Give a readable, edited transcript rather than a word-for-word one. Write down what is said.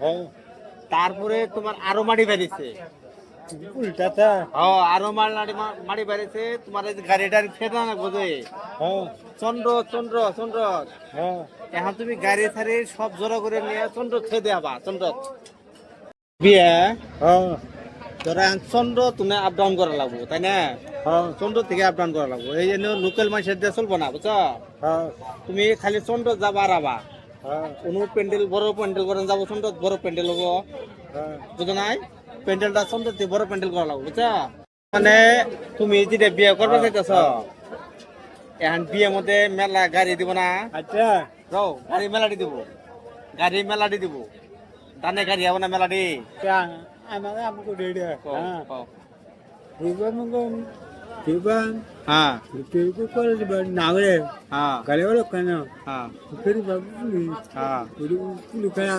হ্যাঁ তারপরে তোমার আরো মাড়ি বেরিয়েছে। উল্টাটা আরো মাড়ি বেরিয়েছে তোমার এই যে গাড়িটার ফেরা না বোঝে। হ্যাঁ চন্দ্র চন্দ্র চন্দ্র হ্যাঁ এখন তুমি গাড়ি ছাড়ি সব জোড়া করে নিয়ে চন্দ্র খেয়ে দেবা চন্দ্র বিয়ে হ্যাঁ তোরা এখন চন্দ্র তুমি আপ ডাউন করা লাগবো তাই না? হ্যাঁ চন্দ্র থেকে আপ ডাউন করা লাগবো, এই জন্য লোকাল মানুষের দিয়ে চলবো না বুঝছো। হ্যাঁ তুমি খালি চন্দ্র যাবা আর আবা, হ্যাঁ কোনো প্যান্ডেল বড় প্যান্ডেল করে যাবো, চন্দ্র বড় প্যান্ডেল হবো হ্যাঁ বুঝো নাই? প্যান্ডেলটা চন্দ্র থেকে বড় প্যান্ডেল করা লাগবো বুঝছো। মানে তুমি যেটা বিয়ে করবে চাইতেছ, এখন বিয়ের মধ্যে মেলা গাড়ি দিব না, আচ্ছা যাও গাড়ি মেলাটি দিব, গাড়ি মেলাটি দিব, দানে গাড়ি হবো না মেলাটি। আমার আমাকে রেডি হ্যাঁ কও। Tiba, হ্যাঁ itu kalau di Naure, হ্যাঁ kalau orang kena, হ্যাঁ itu bagus ni, হ্যাঁ itu kayak